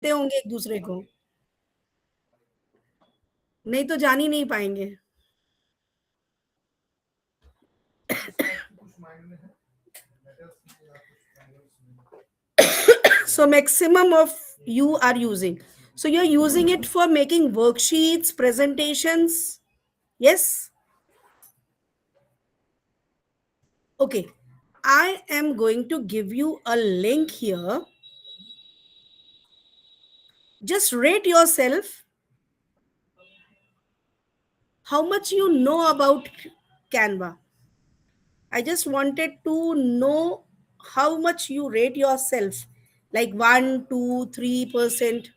होंगे एक दूसरे को, नहीं तो जान ही नहीं पाएंगे. So maximum of you are using. So you're using it for making worksheets, presentations. Yes. Okay. I am going to give you a link here. Just rate yourself how much you know about Canva. I just wanted to know how much you rate yourself, like 1, 2, 3%.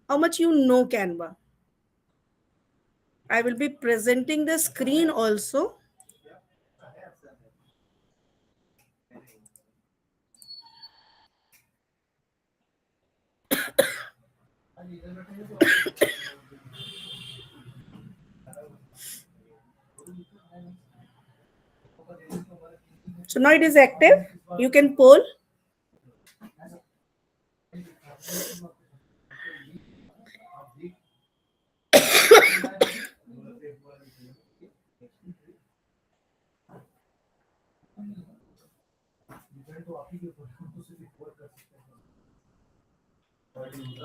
How much you know Canva. I will be presenting the screen also. So now it is active. You can poll.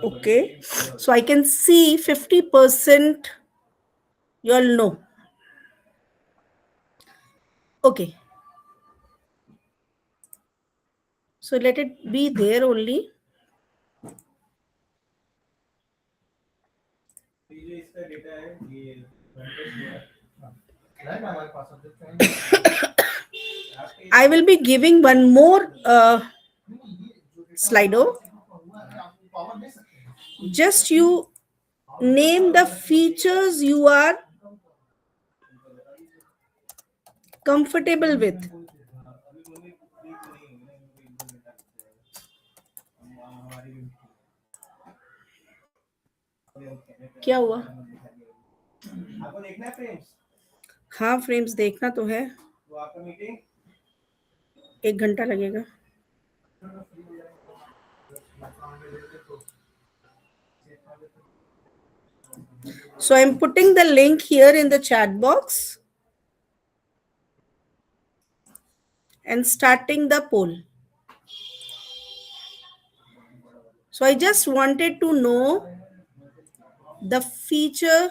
Okay. So I can see 50% you all know. Okay. So let it be there only. I will be giving one more Slido. Just you name the features you are comfortable with. क्या हुआ? हाँ, frames देखना तो है. 1 घंटा लगेगा. So I'm putting the link here in the chat box and starting the poll. So I just wanted to know the feature.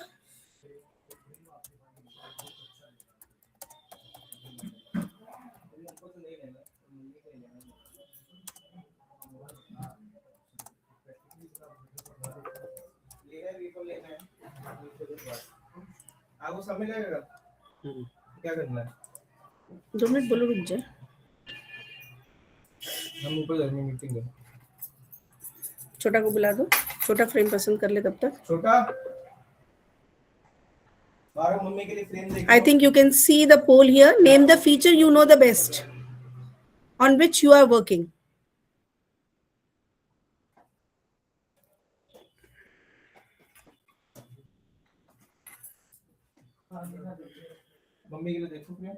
क्या करना है? 2 मिनट बोलो, रुक जाए. हम ऊपर जाएंगे, मीटिंग है. छोटा को बुला दो. छोटा फ्रेम पसंद कर ले तब तक. छोटा, I think you can see the poll here. Name the feature you know the best on which you are working. Mummy के लिए देखो क्या?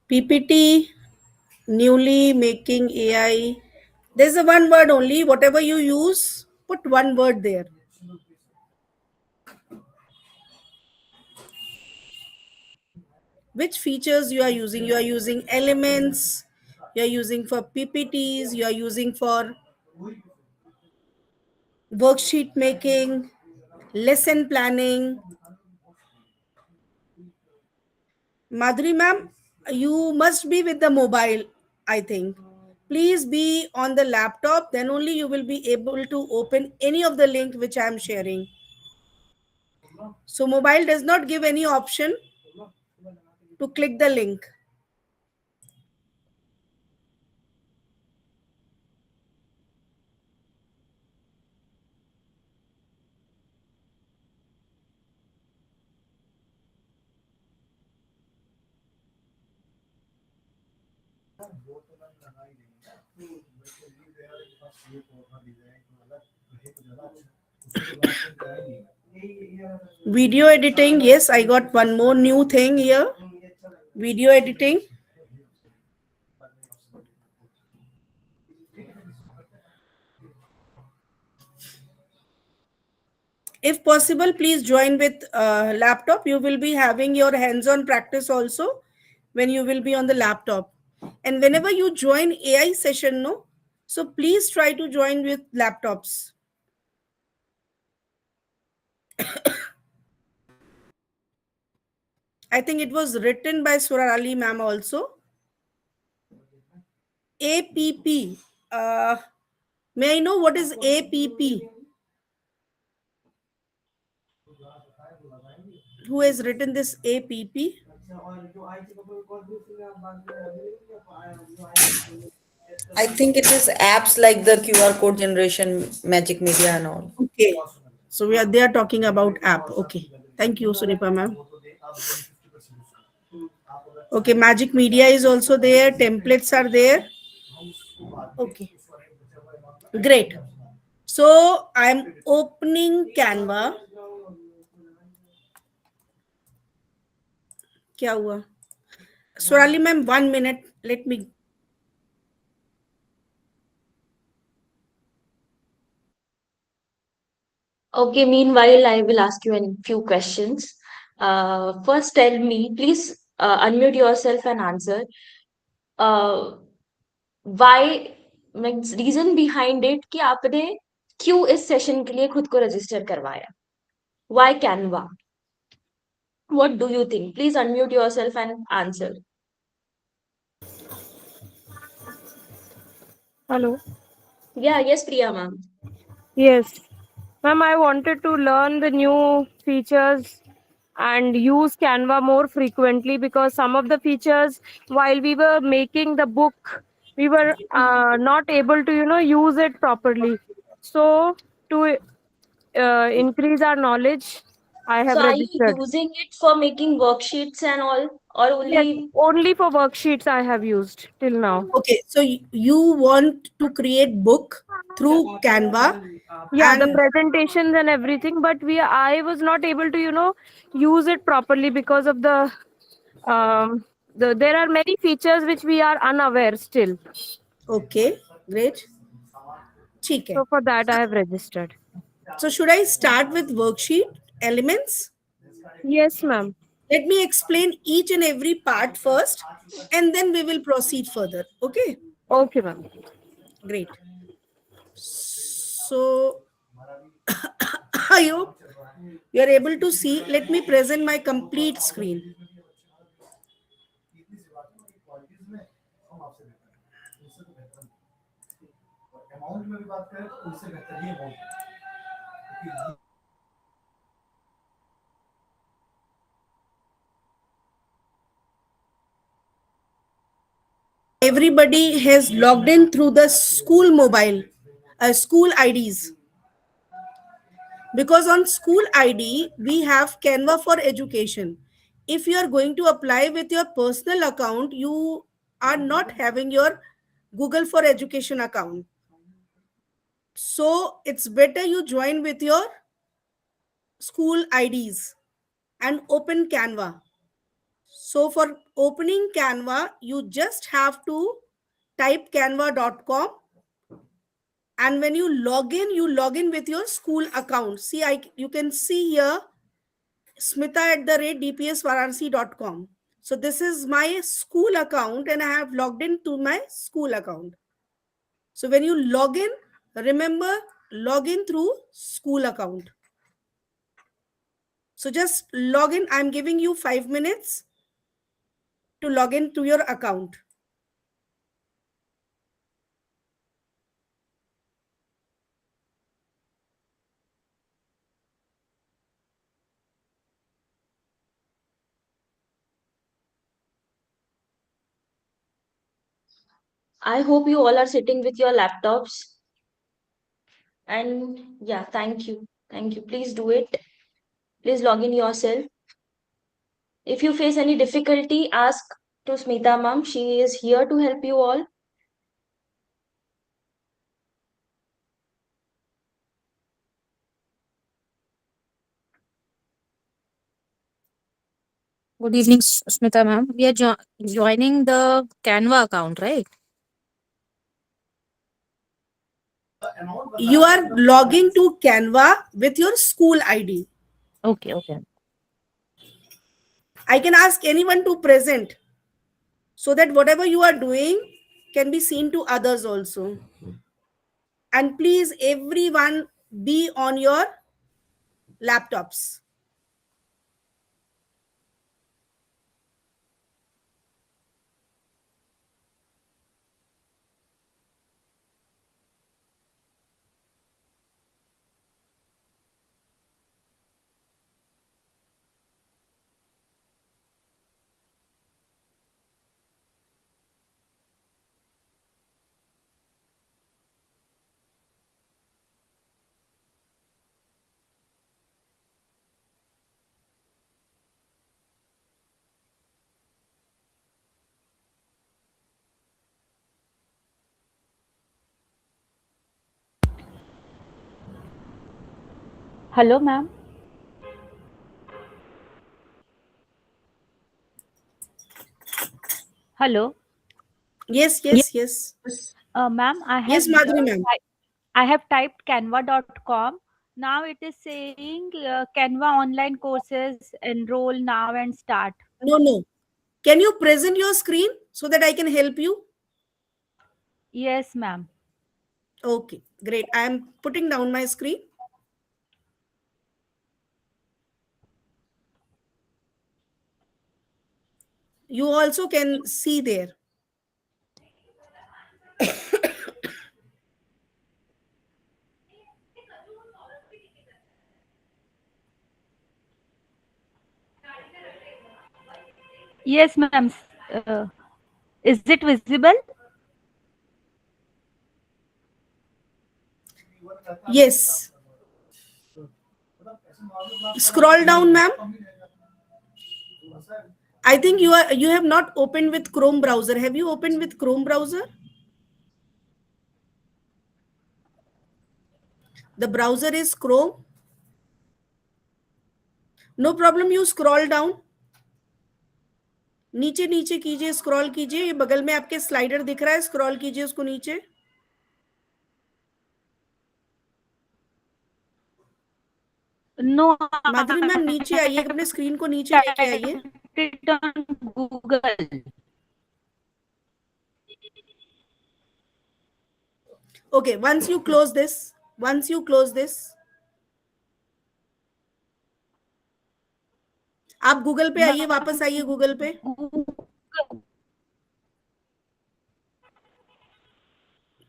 PPT, newly making AI. There's a one word only. Whatever you use, put one word there. Which features you are using? You are using elements. You are using for PPTs. You are using for worksheet making, lesson planning. Madhuri ma'am, you must be with the mobile, I think. Please be on the laptop, then only you will be able to open any of the link which I am sharing. So mobile does not give any option to click the link. Video editing, yes, I got one more new thing here. Video editing. If possible, please join with laptop. You will be having your hands-on practice also when you will be on the laptop. And whenever you join AI session, no, so please try to join with laptops. I think it was written by Surali ma'am also. APP. May I know what is APP? Who has written this APP? I think it is apps like the QR code generation, Magic Media, and all. Okay. So they are talking about app. Okay. Thank you, Sunipa ma'am. Okay, Magic Media is also there. Templates are there. Okay. Great. So I'm opening Canva. क्या हुआ? Surali ma'am, 1 minute. Let me. Okay, meanwhile, I will ask you a few questions. First, tell me, please unmute yourself and answer. Uh, why, means reason behind it कि आपने क्यों इस session के लिए खुद को रजिस्टर करवाया? Why Canva? What do you think? Please unmute yourself and answer. Hello. Yeah, yes, Priya ma'am. Yes. Ma'am, I wanted to learn the new features and use Canva more frequently because some of the features, while we were making the book, we were not able to, use it properly. So, to increase our knowledge, I have So, are you registered. using it for making worksheets and all, or Yes, only? only for worksheets I have used till now. Okay, so you want to create book through Canva, Yeah, the and presentations and everything, but I was not able to, use it properly because of um there are many features which we are unaware still. okay, great. ठीक है. So for that I have registered. So should I start with worksheet elements? Yes, ma'am. Let me explain each and every part first, and then we will proceed further. Okay, Okay, ma'am. great. So I hope you are able to see. Let me present my complete screen. Everybody has logged in through the school mobile, school IDs. Because on school ID, we have Canva for education. If you are going to apply with your personal account, you are not having your Google for education account. So it's better you join with your school IDs and open Canva. So for opening Canva, you just have to type canva.com, and when you log in with your school account. See, you can see here smita@dpsvaranasi.com. So this is my school account and I have logged in to my school account. So when you log in, remember, log in through school account. So just log in. I'm giving you 5 minutes to log in to your account. I hope you all are sitting with your laptops. And yeah, thank you. Thank you. Please do it. Please log in yourself. If you face any difficulty, ask to Smita ma'am. She is here to help you all. Good evening, Smita ma'am. We are joining the Canva account, right? You are logging to Canva with your school ID. Okay, okay. I can ask anyone to present so that whatever you are doing can be seen to others also. And please, everyone, be on your laptops. Hello, ma'am. Hello, Yes, yes, yes. ma'am. Yes, Madhuri ma'am. I have typed canva.com. Now it is saying Canva online courses enroll now and start. No, no. Can you present your screen so that I can help you? Yes, ma'am. Okay, great. I am putting down my screen. You also can see there. Yes, ma'am. Uh, is it visible? Yes. Scroll down, ma'am. I think you have not opened with Chrome browser. Have you opened with Chrome browser? The browser is Chrome. No problem, you scroll down. नीचे नीचे कीजिए, scroll कीजिए. ये बगल में आपके slider दिख रहा है, स्क्रॉल कीजिए उसको नीचे. No. माधुरी मैम नीचे आइए, अपने स्क्रीन को नीचे लेके आइए. It on Google. Okay, once you close this, आप गूगल पे आइए, वापस आइए गूगल पे.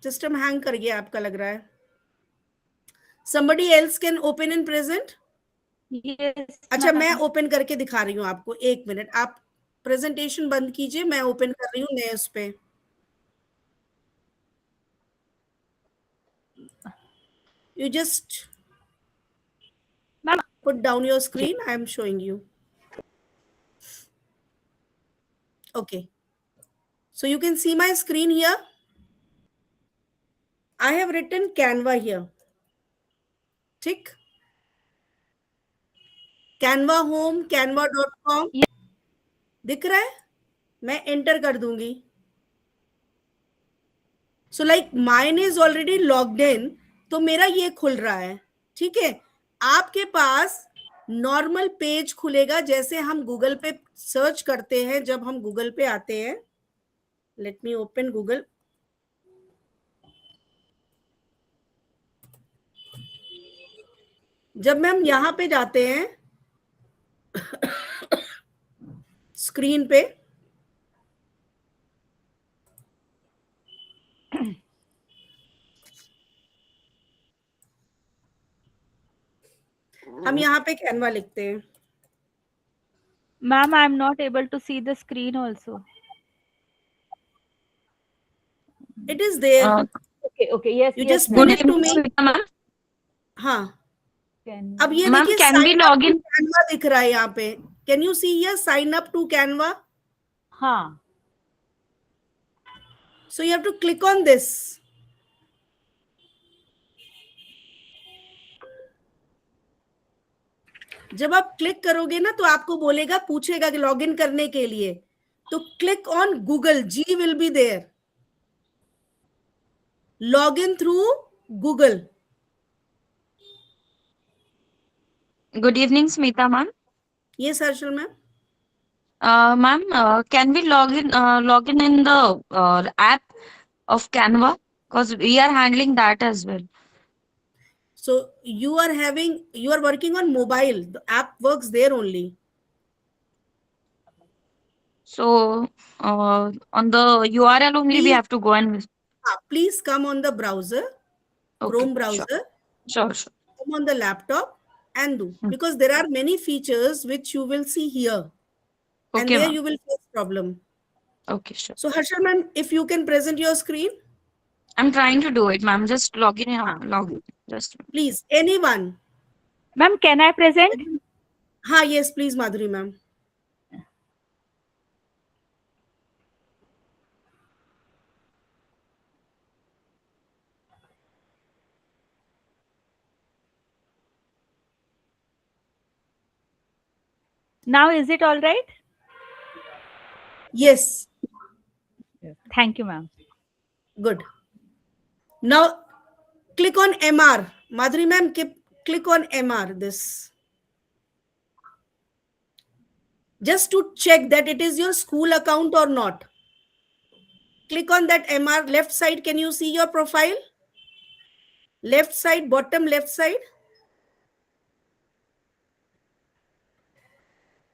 सिस्टम हैंग कर गया आपका लग रहा है. somebody else can open and present. Yes. अच्छा, मैं ma'am. ओपन करके दिखा रही हूँ आपको. 1 मिनट, आप प्रेजेंटेशन बंद कीजिए, मैं ओपन कर रही हूँ नए उस पे. You just Ma'am. put down your screen. I am showing you. Okay. So you can see my screen here. I have written Canva here. Tick. Canva home, canva.com. दिख रहा है? मैं एंटर कर दूंगी. So like mine is already logged in. तो मेरा ये खुल रहा है. ठीक है. आपके पास नॉर्मल पेज खुलेगा जैसे हम गूगल पे सर्च करते हैं. जब हम गूगल पे आते हैं, लेट मी ओपन गूगल. जब हम यहां पे जाते हैं स्क्रीन पे, हम यहाँ पे कैनवा लिखते हैं. Ma'am, I am not able to see the screen also. It is there. Okay. Yes. You yes. just ma'am. pin it to me. ma'am. हाँ. Can- अब ये Ma'am, देखिए, can we sign up log to in? Canva दिख रहा है यहाँ पे. Can you see here sign up to Canva? हाँ. So you have to click on this. जब आप क्लिक करोगे ना तो आपको बोलेगा, पूछेगा कि लॉगिन करने के लिए, तो click on Google, G will be there, log in through Google. Good evening, Smita ma'am. Yes, Harshal ma'am. Ma'am, can we log in the app of Canva? Because we are handling that as well. So you are working on mobile. The app works there only. So on the URL only we Please, have to go and please come on the browser, Chrome okay, browser, sure. come on the laptop and do, because there are many features which you will see here, and Okay, there ma'am. you will face problem. Okay, sure. So Harshal ma'am, if you can present your screen, I'm trying to do it, ma'am. Just log in. Log in. Just please. Anyone? Ma'am, can I present? Yes, please, Madhuri ma'am. Now is it all right? Yes, Thank you, ma'am. good. Now click on MR. Madhuri ma'am, click on MR, this. Just to check that it is your school account or not. Click on that MR, left side. Can you see your profile? Left side, bottom left side.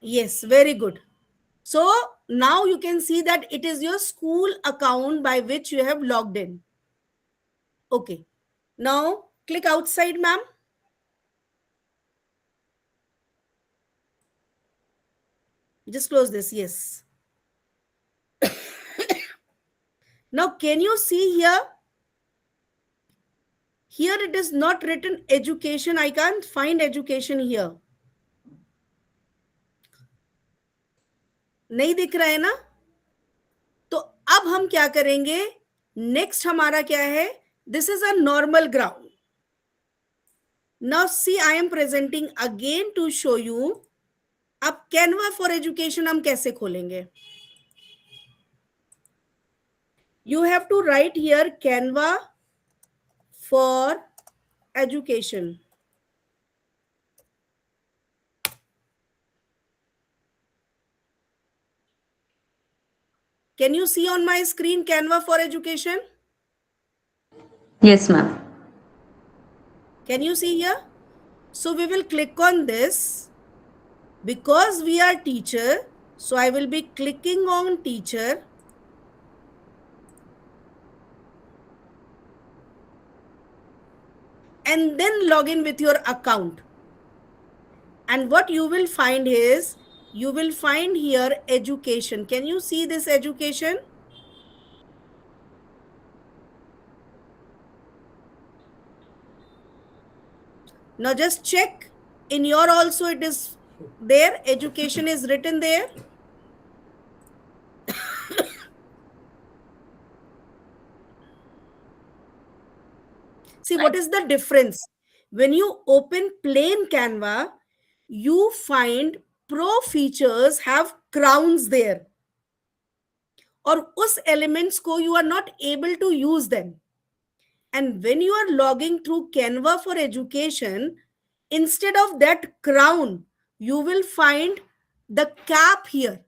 Yes, very good. So now you can see that it is your school account by which you have logged in. Okay. Now click outside, ma'am. Just close this. Yes. Now, can you see here? Here it is not written education. I can't find education here. नहीं दिख रहा है ना? तो अब हम क्या करेंगे? नेक्स्ट हमारा क्या है? This is a normal ground. Now see, I am presenting again to show you. अब Canva for education हम कैसे खोलेंगे? You have to write here Canva for education. Can you see on my screen Canva for education? Yes, ma'am. Can you see here? So we will click on this. Because we are teacher, so I will be clicking on teacher. And then log in with your account. And what you will find is, you will find here education. Can you see this education? Now just check, in your also it is there, education is written there. See, what is the difference? When you open plain Canva, you find pro features have crowns there. और उस elements को you are not able to use them. And when you are logging through Canva for education, instead of that crown, you will find the cap here.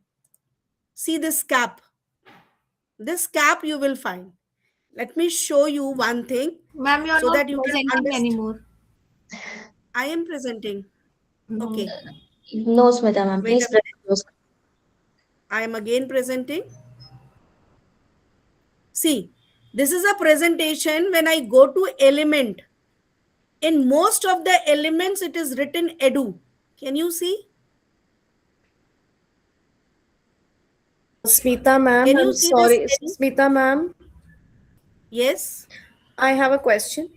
See this cap. This cap you will find. Let me show you one thing. Ma'am, you're so not that you can presenting understand. anymore. I am presenting. Okay. No, Smita ma'am. Wait Please a minute. present your screen. I am again presenting. See, this is a presentation when I go to element. In most of the elements, it is written edu. Can you see? Smita ma'am, Can you I'm see sorry. this edu? Smita ma'am, Yes. I have a question.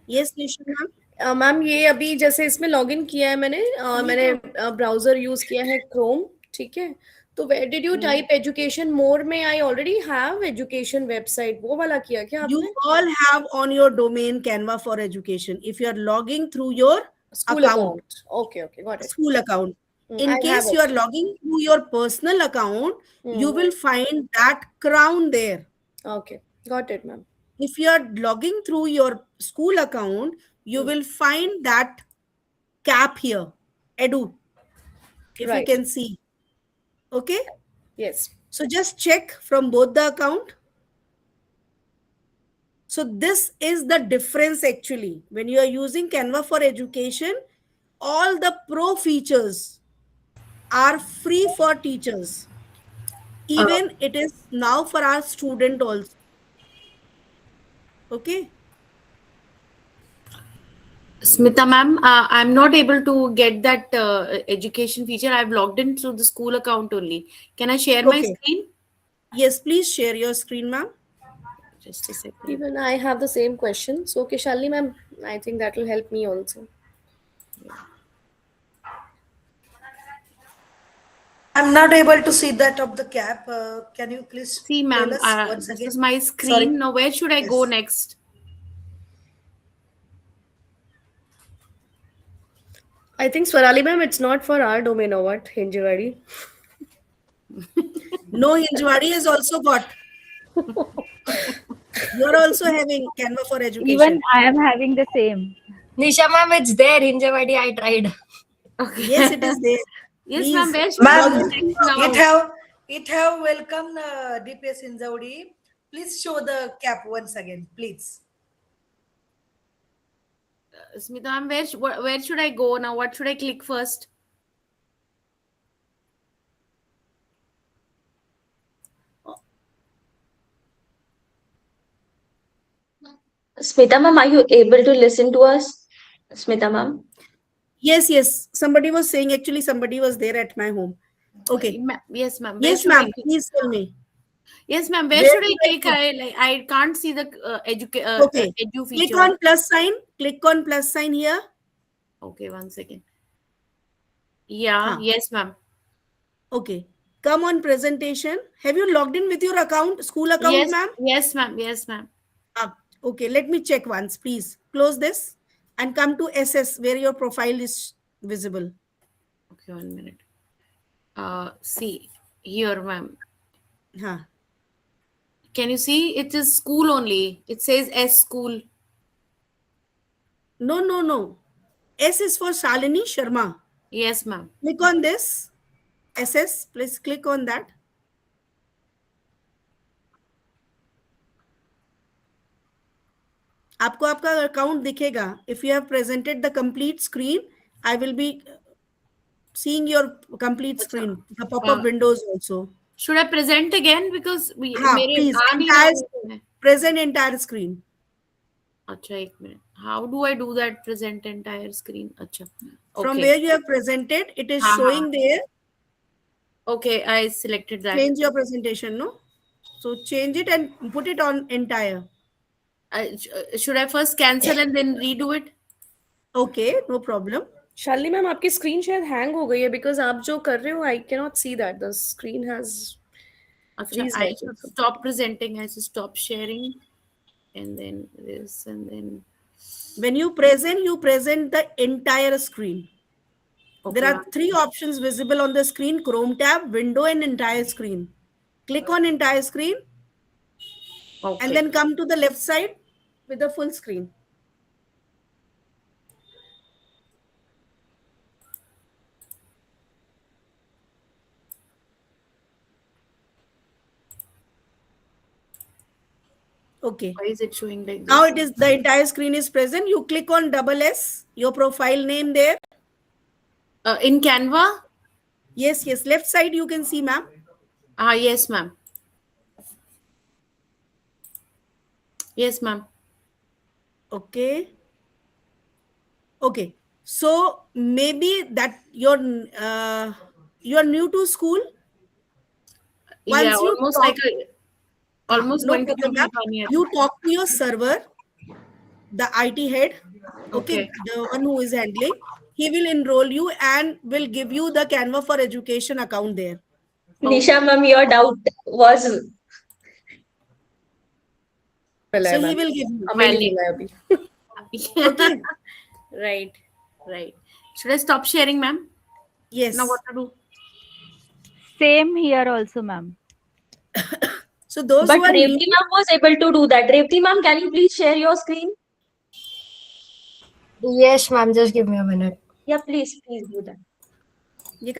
Yes, Nisha ma'am. Ma'am ये अभी जैसे इसमें login किया है मैंने browser use किया है Chrome, ठीक है? तो where did you type education more में? I already have education website, वो वाला किया क्या आपने? You all have on your domain Canva for education. If you are logging through your School account. Okay, got it. School account. In I have case you are it. logging through your personal account, you will find that crown there. Okay, got it, ma'am. If you are logging through your school account, you will find that cap here, edu, if you Right. can see. Okay, Yes. so just check from both the account. So this is the difference actually. When you are using Canva for education, all the pro features are free for teachers. Even it is now for our student also. Okay. Smita ma'am, I'm not able to get that education feature. I've logged in through the school account only. Can I share my Okay. screen? Yes, please share your screen, ma'am. Just a second. Even I have the same question. So, okay, Shalini ma'am, I think that will help me also. I'm not able to see that of the cap. Can you please See, tell ma'am, us once this again? is my screen. Sorry. Now, where should I go Yes. next? I think Swarali ma'am, it's not for our domain or what, Hinjawadi. No, Hinjwadi has also got. You're also having Canva for education. Even I am having the same. Nisha ma'am, it's there. Hinjawadi, I tried. Okay. Yes, it is there. Yes, Please. ma'am, where should I go Ma'am, next now? it have welcome DPS Hinjawadi. Please show the cap once again, please. Smita ma'am, where should I go now? What should I click first? Smita ma'am, are you able to listen to us? Smita ma'am? Yes. Somebody was saying actually somebody was there at my home. Okay. Yes, ma'am. Where Yes, should I ma'am. click? Please tell me. Yes, ma'am. Where Where should I should I click? click? I can't see the Okay. edu Click feature. on plus sign. Click on plus sign here. Okay, one second. Yeah, Huh. yes, ma'am. Okay. Come on presentation. Have you logged in with your account, school account, Yes, ma'am? yes, ma'am. Yes, ma'am. Okay, let me check once, please. Close this and come to SS where your profile is visible. Okay, 1 minute. See here, ma'am. Huh. Can you see? It is school only. It says S school. No. S is for Shalini Sharma. Yes, ma'am. Click on this. SS, please click on that. आपको आपका account दिखेगा. If you have presented the complete screen, I will be seeing your complete screen, the pop-up windows also. Should I present again? Because please, present entire screen. Acha, 1 minute. How do I do that? Present entire screen. Acha. From Okay. where you have presented, it is showing there. Okay, I selected that. Change your presentation, no? So change it and put it on entire. Should I first cancel and then redo it? Okay, no problem. Shalini ma'am आपकी screen शायद hang हो गई है because आप जो कर रहे हो I can not see that the screen has Acha, I should stop presenting. I should stop sharing, and then this, and then. When you present the entire screen. Okay, There are 3 options visible on the screen: Chrome tab, window, and entire screen. Click on entire screen. Okay. And then come to the left side with the full screen. Okay. Why is it showing like this? Now it is the entire screen is present. You click on double S, your profile name there. In Canva? Yes. Left side you can see, ma'am. Yes, ma'am. Yes, ma'am. Okay. So maybe that you're new to school. Once Yeah, you almost talk- like almost no going to problem, ma'am. complete 1 year. You talk to your server, the IT head, okay, the one who is handling. He will enroll you and will give you the Canva for Education account there. Nisha ma'am, your doubt was So he will give you. हमें नहीं मिला है अभी Okay. Right. Right. Should I stop sharing, ma'am? Yes. Now what to do? Same here also, ma'am. So those But who are new, Revati ma'am was able to do that. Revati ma'am, can you please share your screen? Yes, ma'am. Just give me a minute. Yeah, please do that. you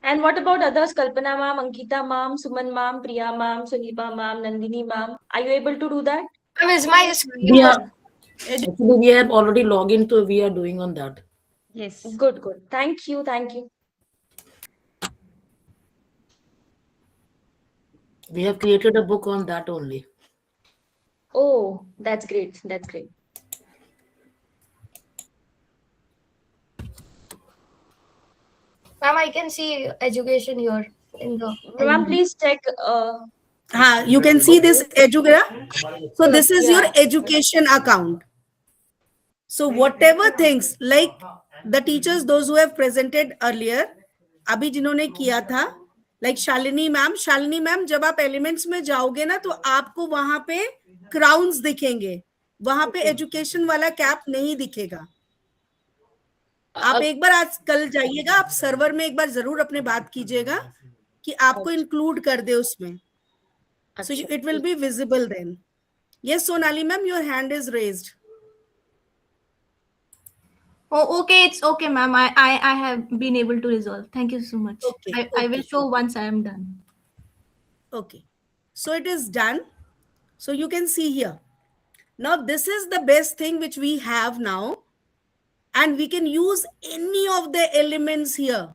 And what about others? Kalpana ma'am, Ankita ma'am, Suman ma'am, Priya ma'am, Sunipa ma'am, Nandini ma'am. Are you able to do that? Ma'am, is my screen We are actually we have already logged in, so we are doing on that. Yes. Good, good. Thank you, thank you. We have created a book on that only. Oh, that's great. That's great. Ma'am, I can see education here in the. Ma'am, please check. you can see this Edugra. So this is your Yeah. education account. So whatever things like the teachers, those who have presented earlier, अभी जिन्होंने किया था, like Shalini ma'am, जब आप elements में जाओगे ना तो आपको वहां पे क्राउन्स दिखेंगे, वहां पे एजुकेशन वाला कैप नहीं दिखेगा. आप एक बार आज कल जाइएगा, आप सर्वर में एक बार जरूर अपने बात कीजिएगा कि आपको इंक्लूड कर दे उसमें. So it will be visible then. Yes, Sonali ma'am, your hand is raised. Oh, okay, it's okay, ma'am. I have been able to resolve. Thank you so much. Okay, I will okay. show once I am done. Okay, so it is done. So you can see here. Now this is the best thing which we have now, and we can use any of the elements here.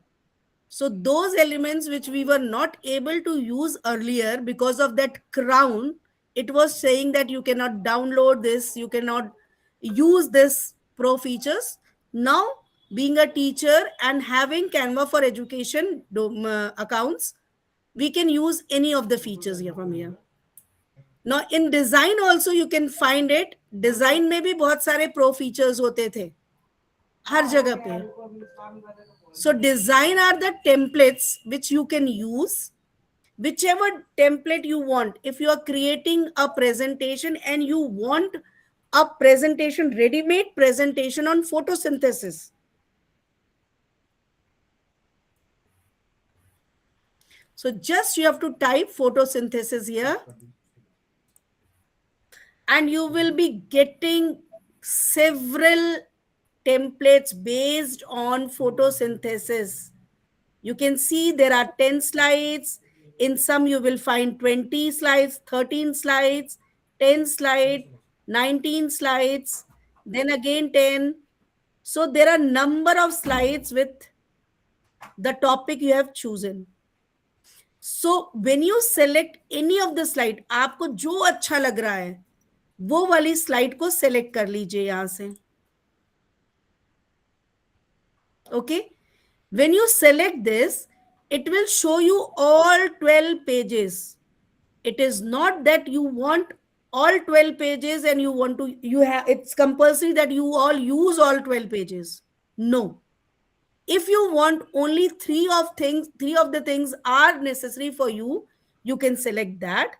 So those elements which we were not able to use earlier because of that crown, it was saying that you cannot download this, you cannot use this pro features. Now, being a teacher and having Canva for Education accounts, we can use any of the features here from here. Now, in design also you can find it. Design में भी बहुत सारे pro features होते थे, हर जगह पे. So design are the templates which you can use, whichever template you want. If you are creating a presentation and you want a presentation, ready-made presentation on photosynthesis, so just you have to type photosynthesis here and you will be getting several templates based on photosynthesis. You can see there are 10 slides. In some you will find 20 slides, 13 slides, 10 slides, 19 slides, then again 10. So there are number of slides with the topic you have chosen. So when you select any of the slide, आपको जो अच्छा लग रहा है वो वाली slide को select कर लीजिए यहां से. Okay, when you select this, it will show you all 12 pages. It is not that you want all 12 pages and you want to, it's compulsory that you all use all 12 pages. No. If you want only three of the things are necessary for you, you can select that.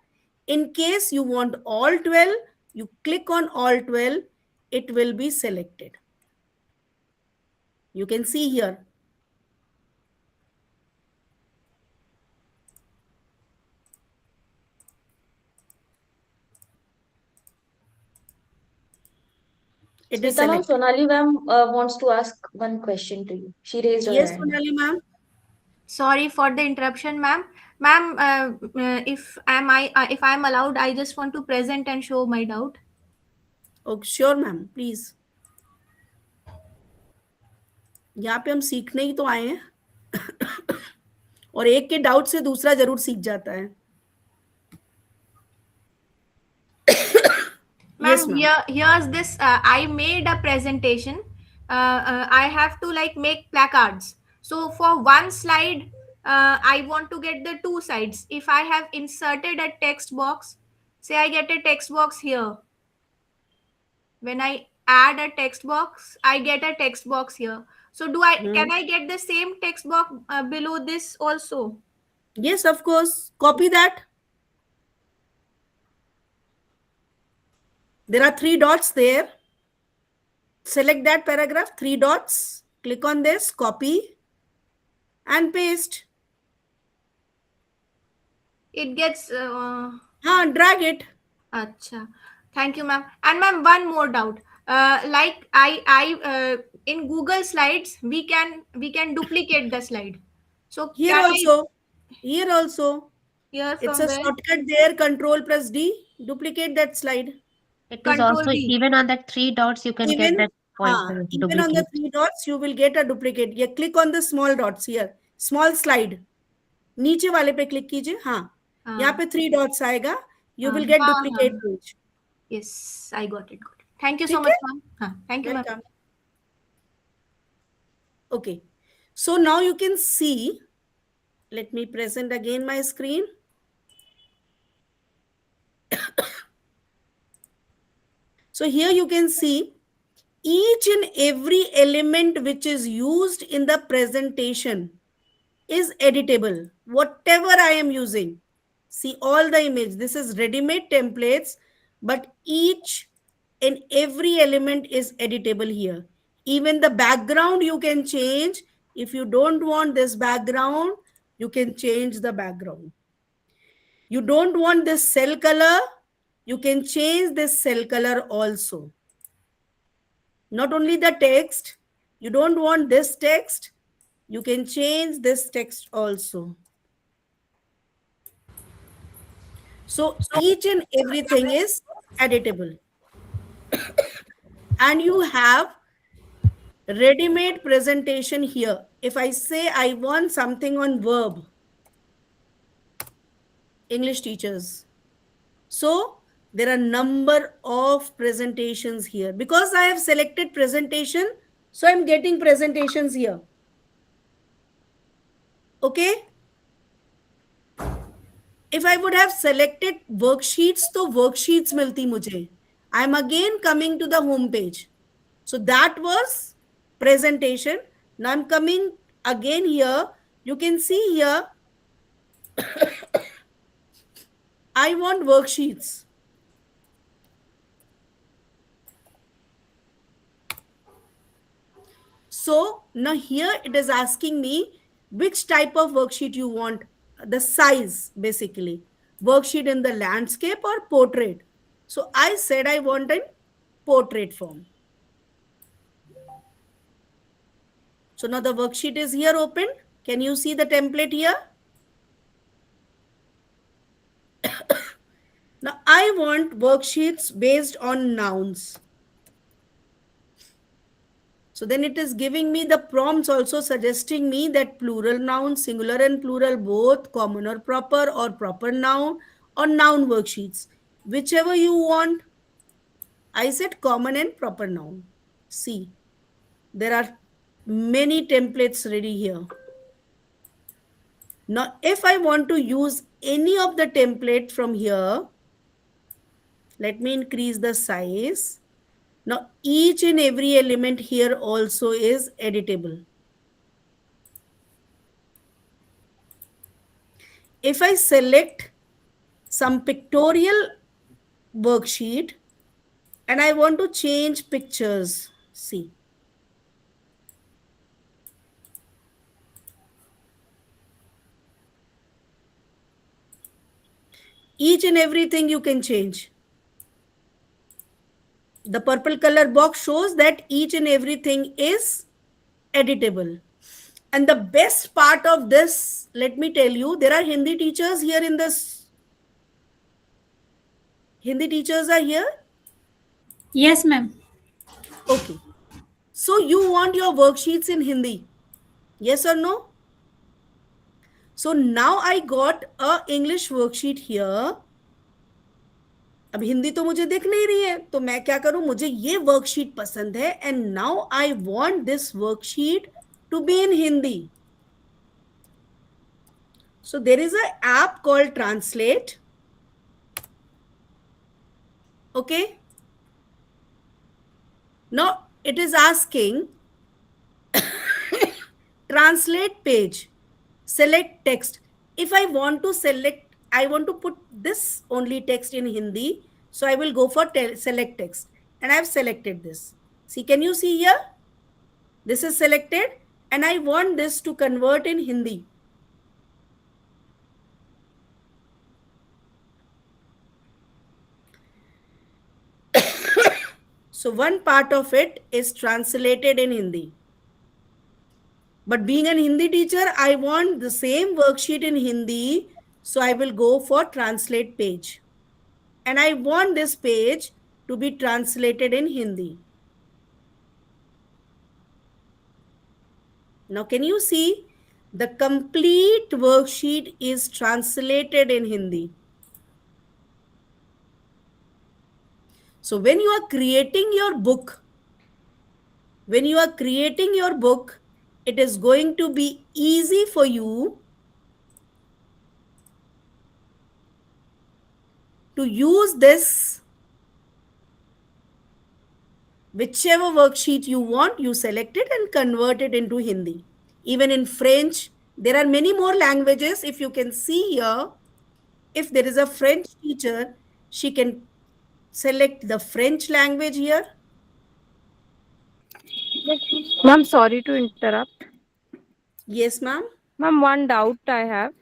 In case you want all 12, you click on all 12, it will be selected. You can see here. It is Smita ma'am, selected. Sonali ma'am wants to ask one question to you. She raised her Yes, hand. Sonali ma'am. Sorry for the interruption, ma'am. Ma'am, if I'm allowed, I just want to present and show my doubt. Oh, sure ma'am, please. यहाँ पे हम सीखने ही तो आए हैं और एक के डाउट से दूसरा जरूर सीख जाता है. Ma'am, here's this. I made a presentation. I have to like make placards. So for one slide, I want to get the two sides. If I have inserted a text box, say I get a text box here. When I add a text box, I get a text box here. So can I get the same text box below this also? Yes, of course. Copy that. There are 3 dots there. Select that paragraph, 3 dots, click on this, copy and paste. It gets. Drag it. Acha. Thank you, ma'am. And ma'am, one more doubt. Like in Google Slides, we can duplicate the slide. So Here can also. Here also. Here It's from a where? shortcut there. Control plus D. Duplicate that slide. It is Control also D. even on that 3 dots, you can get Even, that pointer to even on the duplicate. 3 dots, you will get a duplicate. Yeah, click on the small dots here. Small slide. नीचे वाले पे click कीजिए. यहाँ पे 3 dots आएगा. You will get duplicate page. Yes, I got it. Thank you so ठीक much, है? ma'am. Thank you, ma'am. Welcome. Okay. So now you can see. Let me present again my screen. So here you can see each and every element which is used in the presentation is editable. Whatever I am using. See all the image. This is ready-made templates, but each and every element is editable here. Even the background you can change. If you don't want this background, you can change the background. You don't want this cell color, you can change this cell color also. Not only the text, you don't want this text, you can change this text also. So each and everything is editable. And you have ready-made presentation here. If I say I want something on verb, English teachers. So there are number of presentations here. Because I have selected presentation, so I'm getting presentations here. Okay. If I would have selected worksheets, तो worksheets मिलती मुझे. I'm again coming to the home page. So that was presentation. Now I'm coming again here. You can see here. I want worksheets. So now here it is asking me which type of worksheet you want, the size basically. Worksheet in the landscape or portrait. So I said I want a portrait form. So now the worksheet is here open. Can you see the template here? Now I want worksheets based on nouns. So then it is giving me the prompts also suggesting me that plural noun, singular and plural both, common or proper noun or noun worksheets. Whichever you want. I said common and proper noun. See, there are many templates ready here. Now, if I want to use any of the template from here, let me increase the size. Now, each and every element here also is editable. If I select some pictorial worksheet and I want to change pictures, see. Each and everything you can change. The purple color box shows that each and everything is editable. And the best part of this, let me tell you, there are Hindi teachers here in this. Hindi teachers are here? Yes, ma'am. Okay. So you want your worksheets in Hindi? Yes or no? So now I got a English worksheet here. अब हिंदी तो मुझे दिख नहीं रही है, तो मैं क्या करूं, मुझे ये वर्कशीट पसंद है and now I want this worksheet to be in Hindi. So there is an app called Translate. Okay. Now it is asking translate page, select text. If I want to select, I want to put this only text in Hindi. So I will go for select text and I have selected this. See, can you see here? This is selected and I want this to convert in Hindi. So one part of it is translated in Hindi. But being an Hindi teacher, I want the same worksheet in Hindi. So I will go for translate page. And I want this page to be translated in Hindi. Now, can you see the complete worksheet is translated in Hindi? So when you are creating your book, it is going to be easy for you to use this. Whichever worksheet you want, you select it and convert it into Hindi. Even in French, there are many more languages. If you can see here, if there is a French teacher, she can select the French language here. Ma'am, sorry to interrupt. Yes, ma'am. Ma'am, one doubt I have.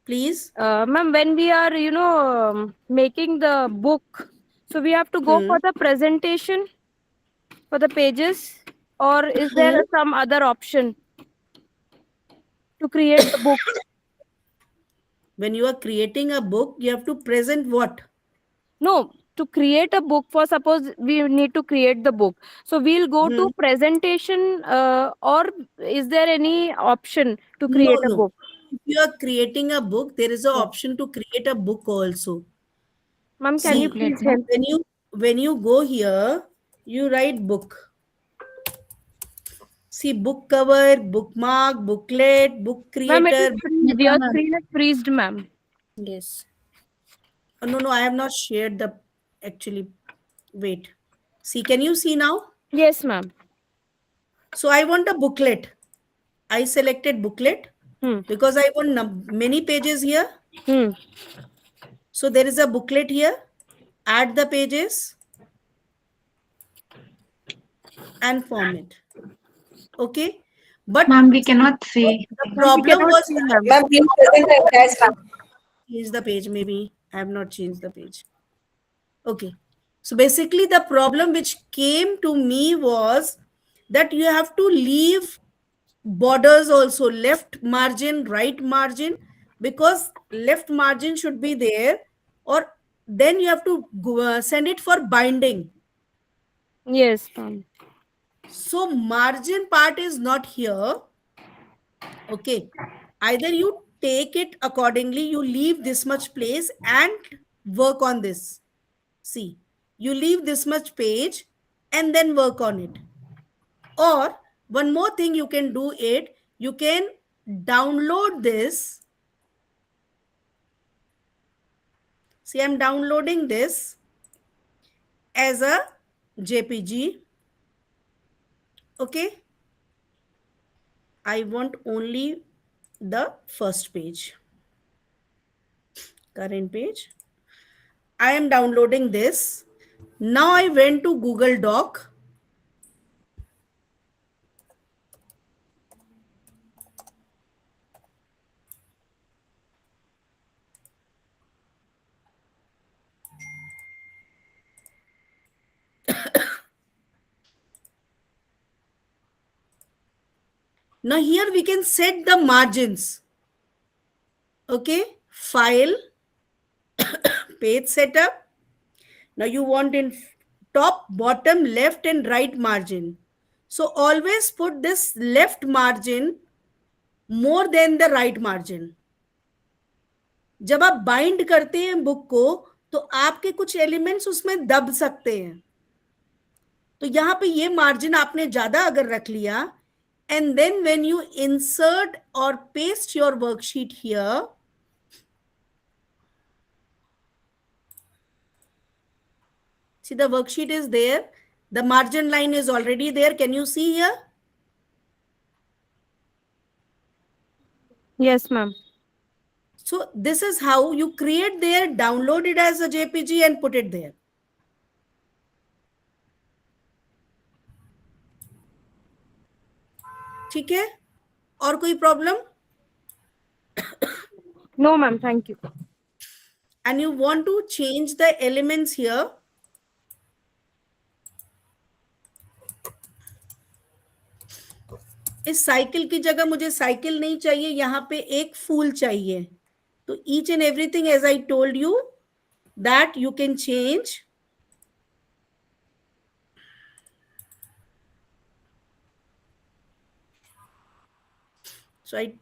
Please. Ma'am, when we are, making the book, so we have to go for the presentation for the pages, or is there some other option to create the book? When you are creating a book, you have to present what? No, to create a book, for suppose we need to create the book. So we'll go to presentation, or is there any option to create a book? If you are creating a book, there is an option to create a book also. Ma'am, can you please help? When you go here, you write book. See, book cover, bookmark, booklet, book creator. Your screen is freezed, ma'am. Yes. Oh, no, I have not shared the actually. Wait. See, can you see now? Yes, ma'am. So I want a booklet. I selected booklet because I want many pages here. So there is a booklet here. Add the pages and format. Okay. But ma'am, we cannot see. The problem was change the page. Maybe I have not changed the page. Okay. So basically the problem which came to me was that you have to leave borders also, left margin, right margin, because left margin should be there, or then you have to go, send it for binding. Yes, ma'am. So margin part is not here. Okay. Either you take it accordingly, you leave this much place and work on this. See, you leave this much page and then work on it. Or one more thing you can do it, you can download this. See, I'm downloading this as a JPG. Okay. I want only the first page. Current page. I am downloading this. Now I went to Google Doc. Now here we can set the margins. Okay, file, page setup. Now you want in top, bottom, left and right margin. So always put this left margin more than the right margin. जब आप bind करते हैं book को तो आपके कुछ elements उसमें दब सकते हैं, तो यहाँ पे ये मार्जिन आपने ज्यादा अगर रख लिया, and then when you insert or paste your worksheet here, see the worksheet is there, the margin line is already there. Can you see here? Yes, ma'am. So this is how you create there, download it as a JPG and put it there. ठीक है, और कोई problem? No, ma'am. Thank you. And you want to change the elements here. इस cycle की जगह मुझे cycle नहीं चाहिए, यहाँ पे एक फूल चाहिए. तो each and everything, as I told you, that you can change. So I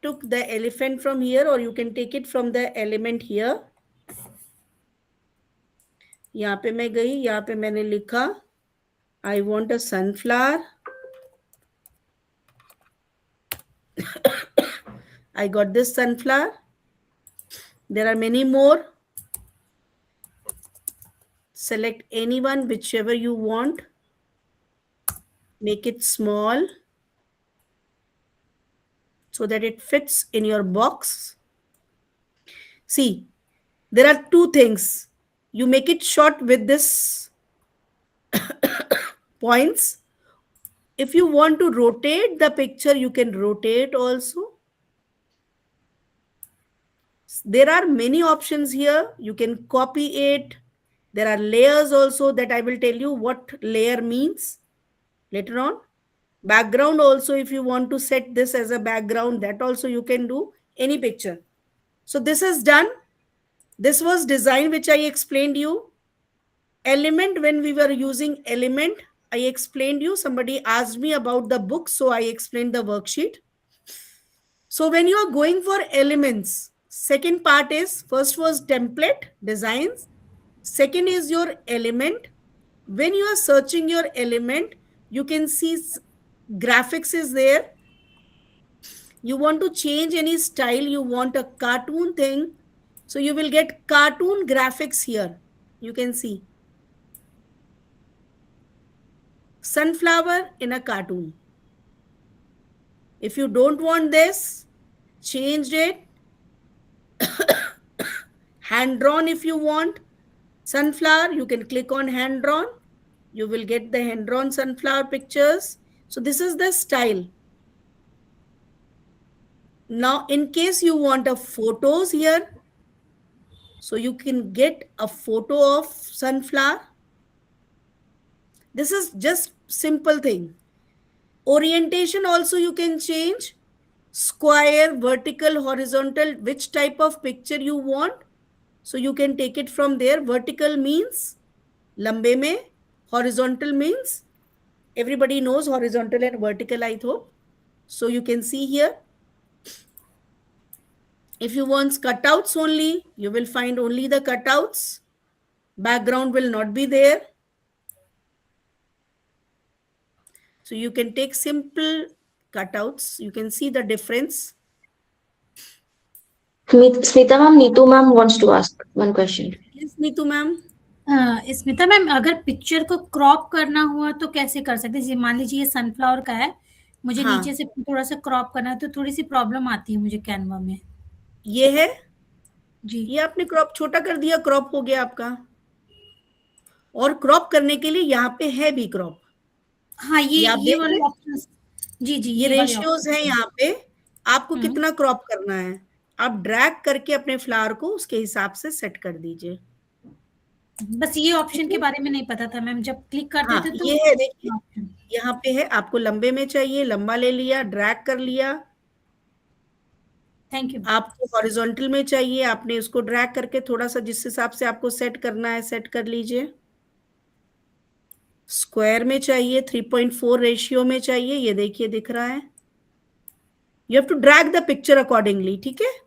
took the elephant from here, or you can take it from the element here. यहाँ पे मैं गई, यहाँ पे मैंने लिखा I want a sunflower. I got this sunflower. There are many more. Select anyone, whichever you want. Make it small so that it fits in your box. See, there are two things. You make it short with this points. If you want to rotate the picture, you can rotate also. There are many options here. You can copy it. There are layers also that I will tell you what layer means later on. Background also, if you want to set this as a background, that also you can do any picture. So this is done. This was design which I explained you. Element, when we were using element, I explained you. Somebody asked me about the book, so I explained the worksheet. So when you are going for elements, second part is, first was template designs. Second is your element. When you are searching your element, you can see graphics is there. You want to change any style, you want a cartoon thing. So you will get cartoon graphics here. You can see sunflower in a cartoon. If you don't want this, change it. Hand drawn if you want. Sunflower, you can click on hand drawn. You will get the hand drawn sunflower pictures. So this is the style. Now, in case you want a photos here, so you can get a photo of sunflower. This is just simple thing. Orientation also you can change. Square, vertical, horizontal, which type of picture you want. So you can take it from there. Vertical means lambe mein. Horizontal means, everybody knows horizontal and vertical, I hope. So you can see here. If you want cutouts only, you will find only the cutouts. Background will not be there. So you can take simple cutouts. You can see the difference. Smita ma'am, Neetu ma'am wants to ask one question. Yes, Neetu ma'am. Smita ma'am, अगर picture को crop करना हुआ तो कैसे कर सकते हैं? मान लीजिए ये सनफ्लावर का है, मुझे हाँ. नीचे से थोड़ा सा क्रॉप करना है, तो थोड़ी सी प्रॉब्लम आती है मुझे कैनवा में. ये है जी, ये आपने क्रॉप छोटा कर दिया, क्रॉप हो गया आपका. और क्रॉप करने के लिए यहाँ पे है भी क्रॉप. हाँ, ये वाले ऑप्शंस. जी जी, ये रेशियोज है यहाँ पे. आपको कितना क्रॉप करना है, आप ड्रैग करके अपने फ्लावर को उसके हिसाब से सेट कर दीजिए. बस ये ऑप्शन के बारे में नहीं पता था मैम, जब क्लिक करते थे तो ये है, देखिए यहाँ पे है. आपको लंबे में चाहिए, लंबा ले लिया, ड्रैग कर लिया. Thank you. आपको हॉरिजॉन्टल में चाहिए, आपने उसको ड्रैग करके थोड़ा सा जिस हिसाब से आपको सेट करना है सेट कर लीजिए. स्क्वायर में चाहिए, 3.4 रेशियो में चाहिए, ये देखिए दिख रहा है. You have to drag the picture accordingly. ठीक है,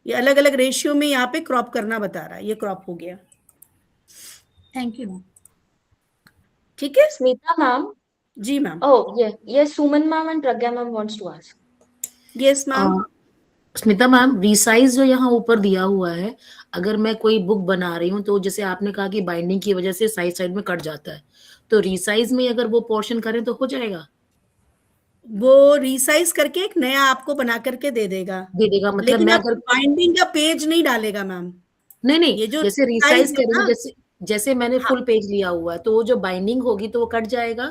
ये अलग अलग रेशियो में यहाँ पे क्रॉप करना बता रहा है. ये क्रॉप हो गया. Thank you. ठीक है Smita ma'am. Ji ma'am. Oh, yeah. Yes, Suman ma'am and Pragya ma'am wants to ask. Yes ma'am. Smita ma'am, resize जो यहाँ ऊपर दिया हुआ है, अगर मैं कोई बुक बना रही हूँ तो जैसे आपने कहा कि बाइंडिंग की वजह से साइड साइड में कट जाता है, तो रिसाइज में अगर वो पोर्शन करें तो हो जाएगा? वो रिसाइज करके एक नया आपको बना करके दे देगा. मतलब लेकिन मैं अगर बाइंडिंग का पेज नहीं डालेगा मैम. नहीं, ये जो जैसे रिसाइज रिसाइज करेंगे, जैसे जैसे मैंने हाँ। फुल पेज लिया हुआ है तो वो जो बाइंडिंग होगी तो वो कट जाएगा,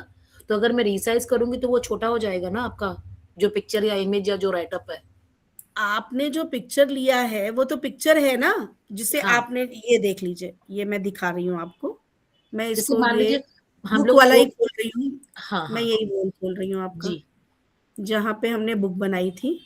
तो अगर मैं रिसाइज करूंगी तो वो छोटा हो जाएगा ना आपका जो पिक्चर या इमेज या जो राइटअप है। आपने जो पिक्चर लिया है वो तो पिक्चर है ना, जिसे हाँ, आपने ये देख लीजिए, ये मैं दिखा रही हूँ आपको। मैं जैसे इसको मान ये लीजिए हम बुक लोग वाला ही खोल रही हूँ। हाँ मैं हाँ यही रोल खोल रही हूँ आपका, जी, जहाँ पे हमने बुक बनाई थी।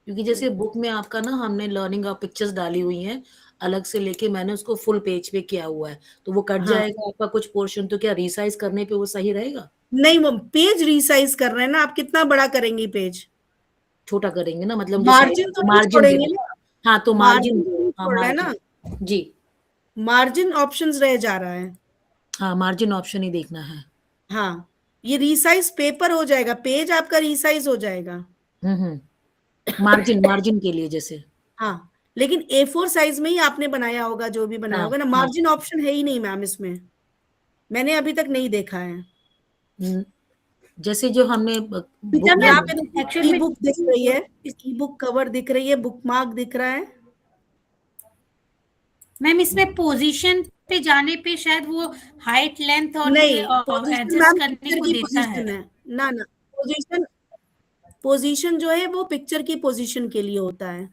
क्योंकि जैसे बुक में आपका ना हमने लर्निंग ऑफ पिक्चर्स डाली हुई हैं अलग से, लेके मैंने उसको फुल पेज पे किया हुआ है, तो वो कट हाँ, जाएगा आपका कुछ पोर्शन, तो क्या रिसाइज करने पे वो सही रहेगा? नहीं वो पेज रिसाइज कर रहे हैं ना, आप कितना बड़ा करेंगी पेज? छोटा करेंगे ना, मतलब जो साइड मार्जिन तो नहीं मार्जिन छोड़ेंगे दो। ना, हाँ तो मार्जिन मार्जिन तो दो, नहीं हाँ छोड़ रहे हैं मार्जिन। ना, जी, मार्जिन ऑप्शंस रह जा रहा है। हाँ मार्जिन ऑप्शन ही देखना है। हाँ, ये रिसाइज पेपर हो जाएगा, पेज आपका रिसाइज हो जाएगा। मार्जिन मार्जिन के लिए जैसे। हाँ, लेकिन A4 साइज में ही आपने बनाया होगा, जो भी बनाया हाँ होगा ना। हाँ, मार्जिन ऑप्शन है ही नहीं मैम इसमें, मैंने अभी तक नहीं देखा है। जैसे जो हमने गीता बुक में यहाँ मैम, पे एक्चुअल ई में बुक दिख रही है, ई बुक कवर दिख रही है, बुक मार्क दिख रहा है। मैम इसमें पोजीशन पे जाने पे शायद वो हाइट लेंथ और ये नहीं, पोजीशन एडजस्ट मैम करने पिक्चर को की देता है। पोजीशन है। ना ना, पोजीशन पोजीशन जो है वो पिक्चर की पोजीशन के लिए होता है,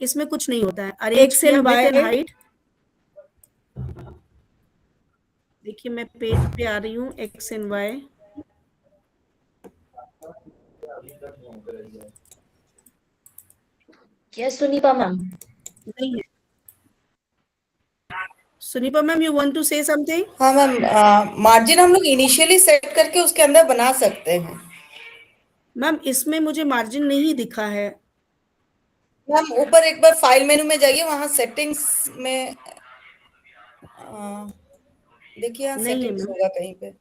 इसमें कुछ नहीं होता है। अरे एक्स एंड वाई हाइट, देखिए मैं पेज पे आ रही हूँ, x and y. Yes, Sunita ma'am. नहीं है। Sunipa ma'am, you want to say something? हाँ मैम, मार्जिन हम लोग इनिशियली सेट करके उसके अंदर बना सकते हैं। मैम इसमें मुझे मार्जिन नहीं दिखा है। मैम ऊपर एक बार फाइल मेनू में जाइए, वहां सेटिंग्स में देखिए, यहाँ नहीं है सेटिंग्स मैम, होगा कहीं पे।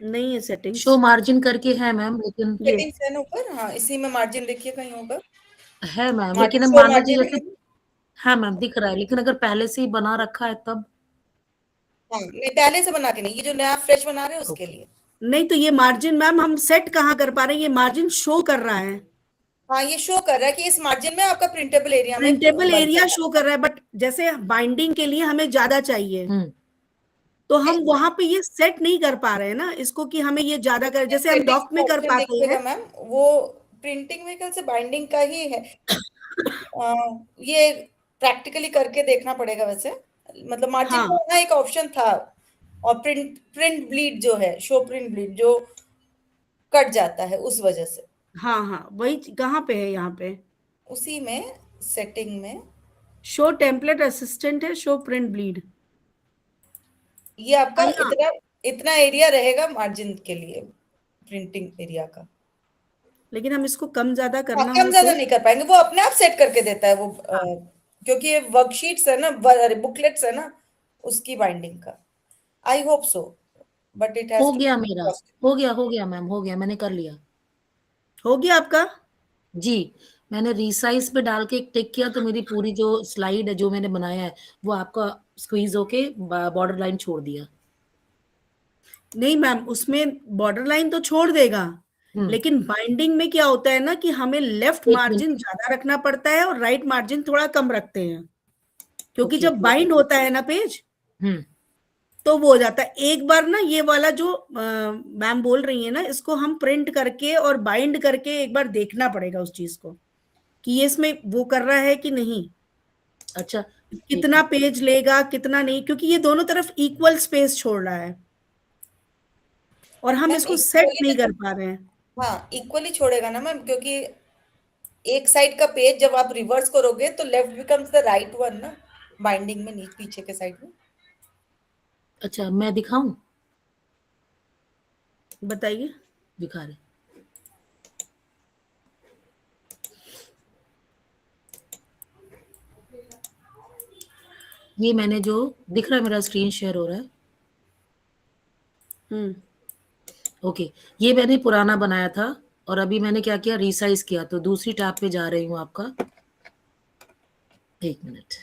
नहीं है सेटिंग्स। शो मार्जिन करके है मैम, लेकिन ये सेटिंग्स है ना ऊपर, हाँ इसी में मार्जिन देखिए कहीं होगा। है मैम, मार्जिन, लेकिन अब शो मान लीजिए मार्जिन। जैसे हाँ मैम दिख रहा है, लेकिन अगर पहले से ही बना रखा है तब। हाँ नहीं, पहले से बना के नहीं, ये जो नया फ्रेश बना रहे हैं उसके लिए। नहीं तो ये मार्जिन मैम हम सेट कहाँ कर पा रहे हैं, ये मार्जिन शो कर रहा है। हाँ ये शो कर रहा है कि इस मार्जिन में आपका प्रिंटेबल एरिया में प्रिंटेबल बन एरिया सकता शो कर रहा है, बट जैसे बाइंडिंग के लिए हमें ज्यादा चाहिए, हम्म, तो हम वहां पे ये सेट नहीं कर पा रहे हैं ना इसको, कि हमें ये ज्यादा कर, जैसे हम सेटिंग्स डॉक में में कर ऑप्शन पाते देखिएगा हैं। मैम, वो प्रिंटिंग व्हीकल से बाइंडिंग का ही है। ये प्रैक्टिकली करके देखना पड़ेगा वैसे, मतलब मार्जिन हाँ का वहाँ एक ऑप्शन था, और प्रिंट प्रिंट ब्लीड जो है, शो प्रिंट ब्लीड जो कट जाता है उस वजह से। हाँ हाँ, वही कहाँ पे है, यहाँ पे उसी में सेटिंग में शो टेम्पलेट असिस्टेंट है, शो प्रिंट ब्लीड। ये आपका हाँ, इतना इतना एरिया रहेगा मार्जिन के लिए, प्रिंटिंग एरिया का। लेकिन हम इसको कम ज्यादा हाँ, करना कम हो ज्यादा तो। नहीं कर पाएंगे, वो अपने आप सेट करके देता है वो, हाँ, क्योंकि ये वर्कशीट्स है ना, बुकलेट्स है ना, उसकी बाइंडिंग का। I hope so, but it हो हैज टू गया मेरा, हो गया मैम, हो गया, मैंने कर लिया। हो गया आपका? जी, मैंने रिसाइज पे डाल के एक टिक किया तो मेरी पूरी जो स्लाइड है जो मैंने बनाया है वो आपका स्क्वीज होके बॉर्डर लाइन छोड़ दिया। नहीं मैम, उसमें बॉर्डर लाइन तो छोड़ देगा, हम्म, लेकिन बाइंडिंग में क्या होता है ना कि हमें लेफ्ट एक मार्जिन मिनट, ज्यादा रखना पड़ता है और राइट मार्जिन थोड़ा कम रखते हैं, क्योंकि ओके, जब बाइंड होता है ना पेज, हम्म, तो वो हो जाता है। एक बार ना ये वाला जो मैम बोल रही है ना, इसको हम प्रिंट करके और बाइंड करके एक बार देखना पड़ेगा उस चीज को, कि ये इसमें वो कर रहा है कि नहीं, अच्छा, कितना पेज लेगा कितना नहीं, क्योंकि ये दोनों तरफ इक्वल स्पेस छोड़ रहा है और हम मैम इसको सेट इक्वली, नहीं कर पा रहे हैं। हाँ इक्वली छोड़ेगा ना मैम, क्योंकि एक साइड का पेज जब आप रिवर्स करोगे तो left becomes the right one ना, बाइंडिंग में नीचे पीछे के साइड में। अच्छा मैं दिखाऊं? बताइए। दिखा रहे, ये मैंने जो दिख रहा है, मेरा स्क्रीन शेयर हो रहा है। ओके, ये मैंने पुराना बनाया था और अभी मैंने क्या किया, रिसाइज किया, तो दूसरी टैब पे जा रही हूँ आपका, एक मिनट।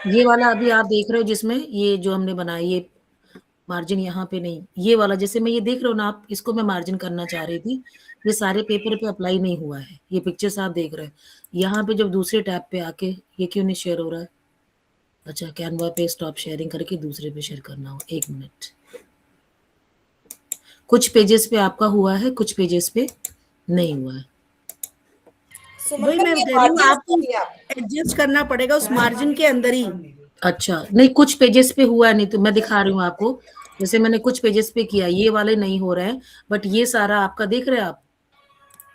ये वाला अभी आप देख रहे हो, जिसमें ये जो हमने बनाया, ये मार्जिन यहाँ पे नहीं, ये वाला जैसे मैं ये देख रहा हूँ ना आप, इसको मैं मार्जिन करना चाह रही थी, ये सारे पेपर पे अप्लाई नहीं हुआ है, ये पिक्चर्स आप देख रहे हैं। यहाँ पे जब दूसरे टैब पे आके ये क्यों नहीं शेयर हो रहा है? अच्छा, कैनवा पे स्टॉप शेयरिंग करके दूसरे पे शेयर करना हो, 1 मिनट। कुछ पेजेस पे आपका हुआ है, कुछ पेजेस पे नहीं हुआ है। सुमन वही मैम, मैं ये कह रही हूँ, margins आपको देखिए आप। एडजस्ट करना पड़ेगा उस मार्जिन के अंदर ही। अच्छा, नहीं कुछ पेजेस पे हुआ नहीं, तो मैं दिखा रही हूँ आपको, जैसे मैंने कुछ पेजेस पे किया, ये वाले नहीं हो रहे हैं, बट ये सारा आपका देख रहे हैं आप,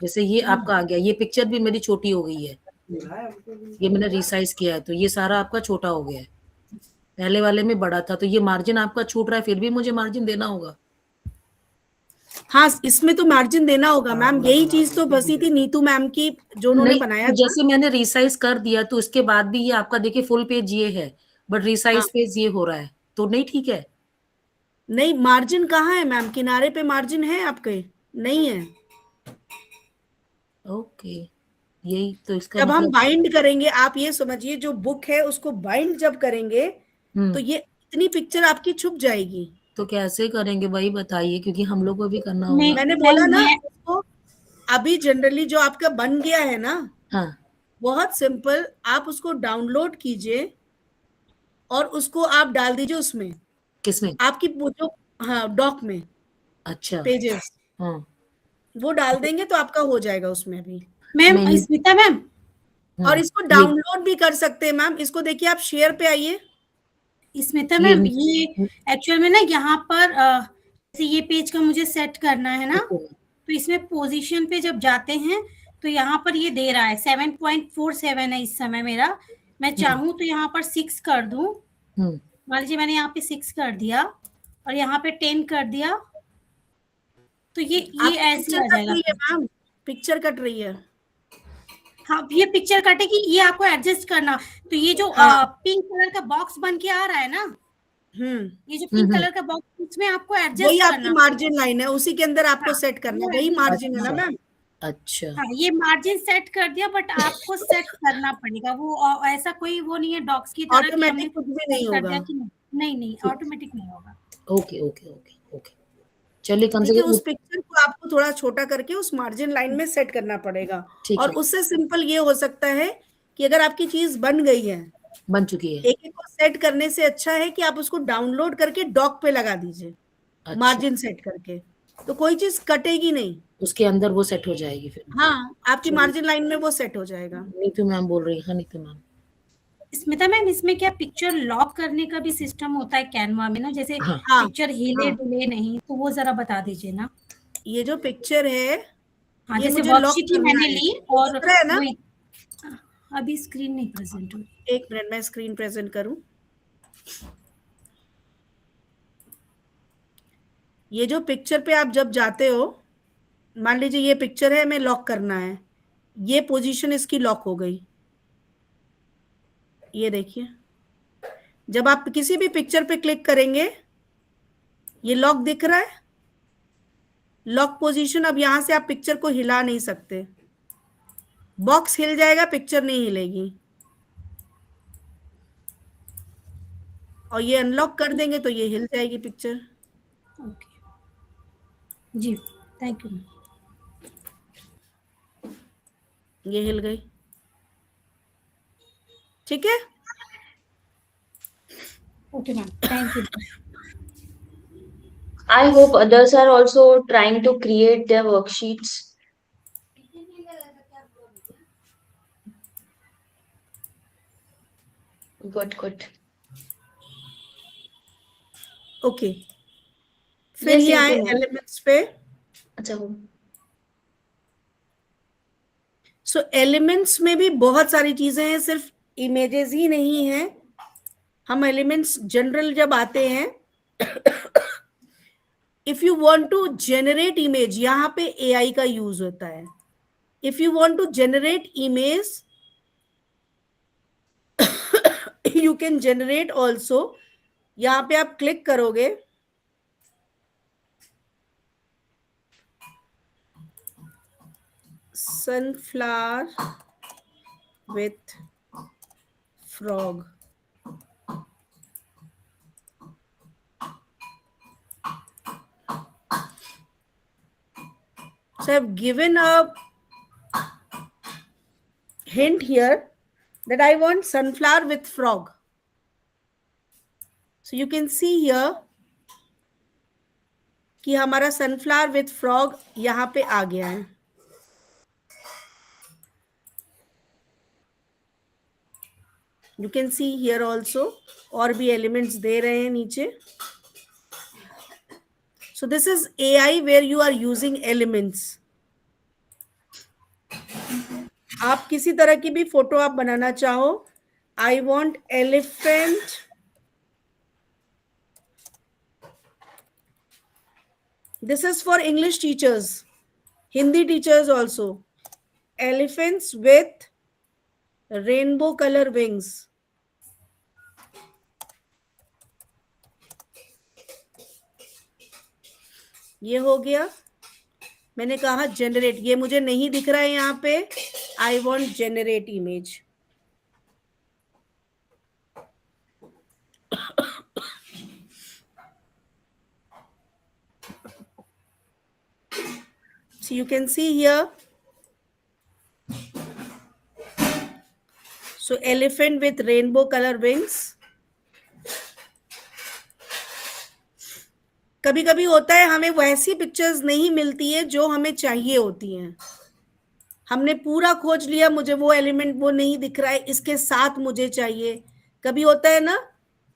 जैसे ये आपका आ गया, ये पिक्चर भी मेरी छोटी हो गई है, ये मैंने रिसाइज किया है, तो ये सारा आपका छोटा हो गया है, पहले वाले में बड़ा था, तो ये मार्जिन आपका छूट रहा है, फिर भी मुझे मार्जिन देना होगा। हाँ, इसमें तो मार्जिन देना होगा मैम, यही चीज तो फंसी थी नीतू मैम की, जो उन्होंने नहीं, बनाया तो था। जैसे मैंने रिसाइज कर दिया, तो उसके बाद भी ये आपका देखिए फुल पेज ये है, बट रिसाइज हाँ। पेज ये हो रहा है, तो नहीं ठीक है। नहीं, मार्जिन कहाँ है मैम? किनारे पे मार्जिन है आपके? नहीं है। ओके, यही तो इसका जब हम मतलब। बाइंड करेंगे, आप ये समझिए, जो बुक है उसको बाइंड जब करेंगे तो ये इतनी पिक्चर आपकी छुप जाएगी। तो कैसे करेंगे वही बताइए, क्योंकि हम लोग को भी करना मैं होगा। मैंने बोला ना मैं उसको, अभी जनरली जो आपका बन गया है ना, हाँ, बहुत सिंपल, आप उसको डाउनलोड कीजिए और उसको आप डाल दीजिए उसमें, किसमें? आपकी वो जो, हाँ, डॉक में अच्छा, पेजेस, हाँ, वो डाल देंगे तो आपका हो जाएगा उसमें भी। मैम, नहीं, स्मिता मैम, और इसको ये डाउनलोड भी कर सकते हैं मैम, इसको देखिए, आप शेयर पे आइए। स्मिता ये मैम, ये एक्चुअल में ना यहाँ पर जैसे ये पेज का मुझे सेट करना है ना, तो इसमें पोजीशन पे जब जाते हैं तो यहाँ पर ये दे रहा है 7.47 है इस समय मेरा, मैं चाहूँ तो यहाँ पर 6 कर दूं, मान लीजिए मैंने यहाँ पे 6 कर दिया और यहाँ पे 10 कर दिया, तो ये ऐसे आ जाएगा। मैम पिक्चर कट रही है। हाँ, ये पिक्चर कटेगी, ये आपको एडजस्ट करना, तो ये जो पिंक कलर का बॉक्स बन के आ रहा है ना, ये जो पिंक कलर का बॉक्स, इसमें आपको वही एडजस्ट आपकी करना, मार्जिन लाइन है, उसी के अंदर आपको सेट करना है, वही मार्जिन है ना मैम। अच्छा, हाँ, ये मार्जिन सेट कर दिया, बट आपको सेट करना पड़ेगा, वो ऐसा कोई वो नहीं है डॉक्स की तरह कि हमने ऑटोमेटिक कुछ भी नहीं set कर दिया होगा। कि नहीं, ऑटोमेटिक नहीं होगा। ओके ओके ओके ओके, चलिए कम से देखिए, कम उस पिक्चर को आपको थोड़ा छोटा करके उस मार्जिन लाइन में सेट करना पड़ेगा। ठीक और है। उससे सिंपल ये हो सकता है कि अगर आपकी चीज बन गई है, बन चुकी है, एक एक को सेट करने से अच्छा है कि आप उसको डाउनलोड करके डॉक पे लगा दीजिए, अच्छा, मार्जिन सेट करके, तो कोई चीज कटेगी नहीं। उसके अंदर वो सेट हो जाएगी फिर। हाँ, आपकी मार्जिन लाइन में वो सेट हो जाएगा। नीतू मैम बोल रही है, नीतू मैम। स्मिता मैम, इसमें क्या पिक्चर लॉक करने का भी सिस्टम होता है कैनवा में ना, जैसे हाँ, पिक्चर हिले डुले नहीं, तो वो जरा बता दीजिए ना। ये जो पिक्चर है, हाँ, ये जैसे मुझे लॉक वर्कशीट ही करना मैंने है, ली और दिख रहा है ना? अभी स्क्रीन नहीं प्रेजेंट हो रही। एक मिनट, मैं स्क्रीन प्रेजेंट करूं। ये जो पिक्चर पे आप जब जाते हो, मान लीजिए ये पिक्चर है, हमें लॉक करना है, ये पोजीशन इसकी लॉक हो गई, ये देखिए, जब आप किसी भी पिक्चर पे क्लिक करेंगे, ये लॉक दिख रहा है, लॉक पोजीशन। अब यहां से आप पिक्चर को हिला नहीं सकते, बॉक्स हिल जाएगा, पिक्चर नहीं हिलेगी। और ये अनलॉक कर देंगे तो ये हिल जाएगी picture. Okay ji, thank you. ये हिल गई, ठीक है। Okay ma'am, thank you. I hope others are also trying to create their worksheets. Good. Okay, फिर ये आए एलिमेंट्स पे। अच्छा, सो एलिमेंट्स में भी बहुत सारी चीजें हैं, सिर्फ इमेजेस ही नहीं है। हम एलिमेंट्स जनरल जब आते हैं, if you want to generate image, यहाँ पे एआई का यूज होता है। If you want to generate image, you can generate also. यहाँ पे आप क्लिक करोगे, sunflower with frog, So I've given a hint here that I want sunflower with frog. So you can see here कि हमारा sunflower with frog यहाँ पे आ गया है. You can see here also और भी elements दे रहे हैं नीचे. So this is AI where you are using elements. आप किसी तरह की भी फोटो आप बनाना चाहो. I want elephant this is for English teachers, Hindi teachers also. Elephants with rainbow color wings. ये हो गया. मैंने कहा जनरेट. ये मुझे नहीं दिख रहा है यहाँ पे. I want generate image. So you can see here. So elephant with rainbow color wings. कभी कभी होता है हमें वैसी पिक्चर्स नहीं मिलती है जो हमें चाहिए होती हैं. हमने पूरा खोज लिया, मुझे वो एलिमेंट वो नहीं दिख रहा है, इसके साथ मुझे चाहिए. कभी होता है ना,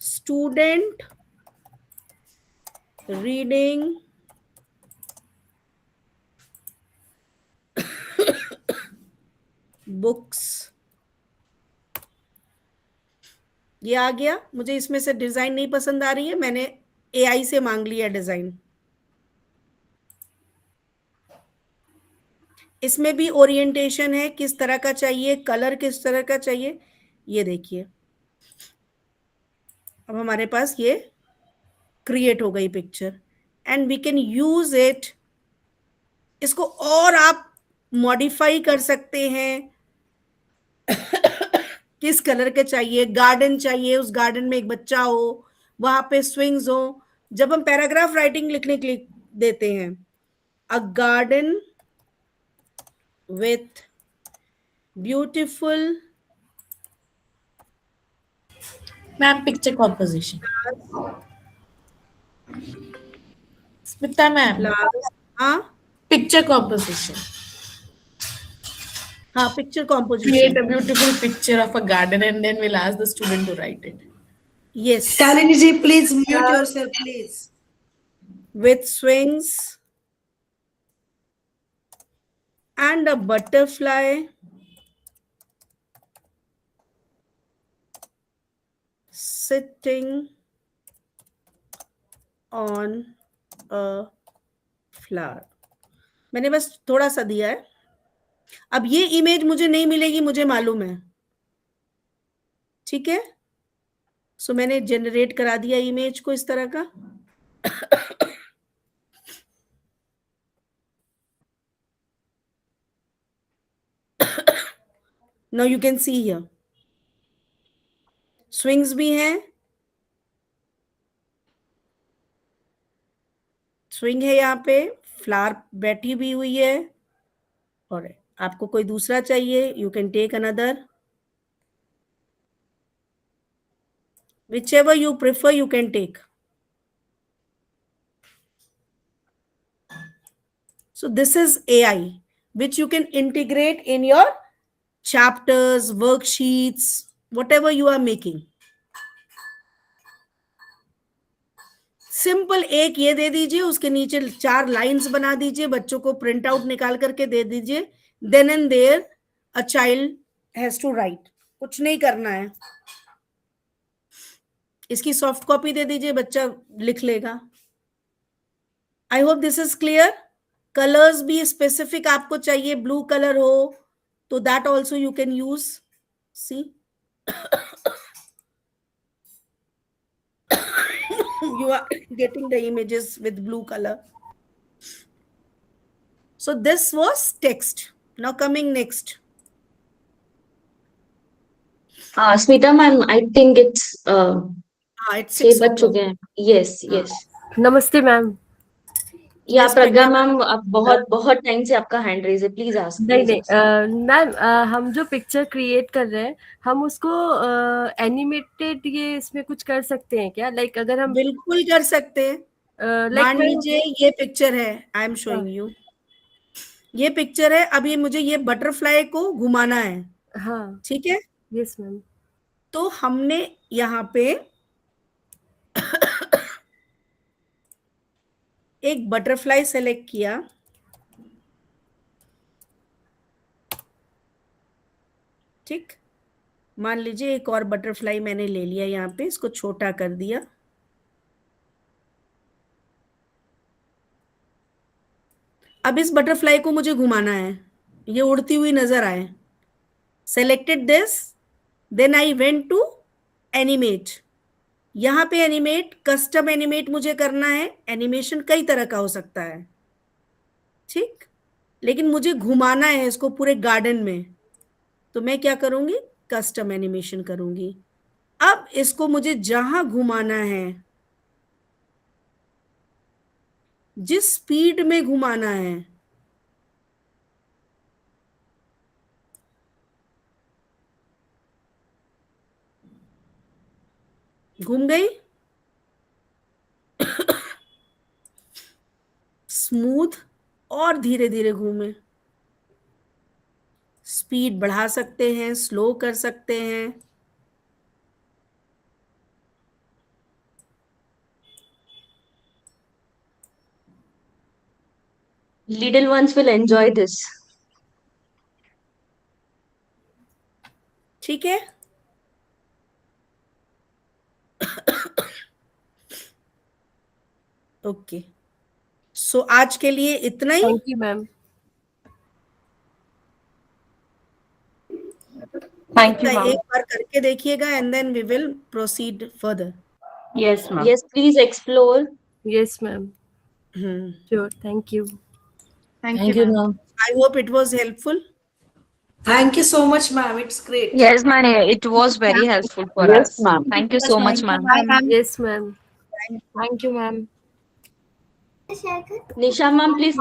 स्टूडेंट रीडिंग बुक्स. ये आ गया. मुझे इसमें से डिजाइन नहीं पसंद आ रही है, मैंने AI से मांग लिया डिजाइन. इसमें भी ओरिएंटेशन है, किस तरह का चाहिए, कलर किस तरह का चाहिए. ये देखिए, अब हमारे पास ये क्रिएट हो गई picture and we can use it. इसको और आप मॉडिफाई कर सकते हैं. किस कलर के चाहिए. गार्डन चाहिए, उस गार्डन में एक बच्चा हो, वहां पे स्विंग्स हो. जब हम पैराग्राफ राइटिंग लिखने के लिए देते हैं, अ garden with beautiful ma'am picture composition. Smita ma'am, हाँ picture composition. हाँ, picture composition. Create a beautiful picture of a garden and then we'll ask the student to write it. Yes. Shalini ji, please mute yourself, please. With swings and a butterfly sitting on a flower. मैंने बस थोड़ा सा दिया है. अब ये image मुझे नहीं मिलेगी, मुझे मालूम है. ठीक है. सो मैंने जनरेट करा दिया इमेज को इस तरह का. Now you can see here. Swings भी हैं. Swing है यहाँ पे. Flower बैठी भी हुई है. और आपको कोई दूसरा चाहिए, you can take another. Whichever you prefer, you can take. So this is AI, which you can integrate in your chapters, worksheets, whatever you are making. Simple एक ये दे दीजिए, उसके नीचे 4 लाइंस बना दीजिए, बच्चों को प्रिंट आउट निकाल करके दे दीजिए. Then and there a child has to write. कुछ नहीं करना है. इसकी सॉफ्ट कॉपी दे दीजिए, बच्चा लिख लेगा. I hope this is clear. Colours भी स्पेसिफिक आपको चाहिए, ब्लू कलर हो तो that also you can use. See, you are getting the images with blue color. So this was text. Now coming next. Smita ma'am, I think it's it's 6 बज चुके हैं. Yes, yes. Namaste ma'am. या Yes, प्रज्ञा Pragya ma'am, आप बहुत time से आपका hand raise है, please ask. नहीं मैम, हम जो पिक्चर क्रिएट कर रहे हैं हम उसको एनिमेटेड ये इसमें कुछ कर सकते हैं क्या? लाइक अगर हम बिल्कुल कर सकते हैं। लाइक मान लीजिए ये पिक्चर है, आई एम शोइंग यू, ये पिक्चर है। अब ये मुझे ये बटरफ्लाई को घुमाना है, हाँ ठीक है? Yes ma'am. तो हमने यहाँ पे एक बटरफ्लाई सेलेक्ट किया, ठीक। मान लीजिए एक और बटरफ्लाई मैंने ले लिया यहाँ पे, इसको छोटा कर दिया। अब इस बटरफ्लाई को मुझे घुमाना है, ये उड़ती हुई नजर आए। Selected this, then I went to animate. यहाँ पे एनिमेट, कस्टम एनिमेट मुझे करना है। एनिमेशन कई तरह का हो सकता है, ठीक, लेकिन मुझे घुमाना है इसको पूरे गार्डन में, तो मैं क्या करूंगी? कस्टम एनिमेशन करूंगी। अब इसको मुझे जहां घुमाना है, जिस स्पीड में घुमाना है, घूम गई। स्मूथ और धीरे धीरे घूमे। स्पीड बढ़ा सकते हैं, स्लो कर सकते हैं। Little ones will enjoy this. ठीक है, ओके। सो आज के लिए इतना ही। Thank you ma'am. Thank you, इतना ma'am. एक बार करके देखिएगा and then we will proceed further. Yes, ma'am. Yes please explore. Yes ma'am, sure. Thank you. Thank you, ma'am. I hope it was helpful. Thank you so much, ma'am. It's great. Yes, ma'am. It was very helpful for Yes, us. ma'am. Thank you so much, ma'am. Yes ma'am, thank you ma'am. Nisha ma'am please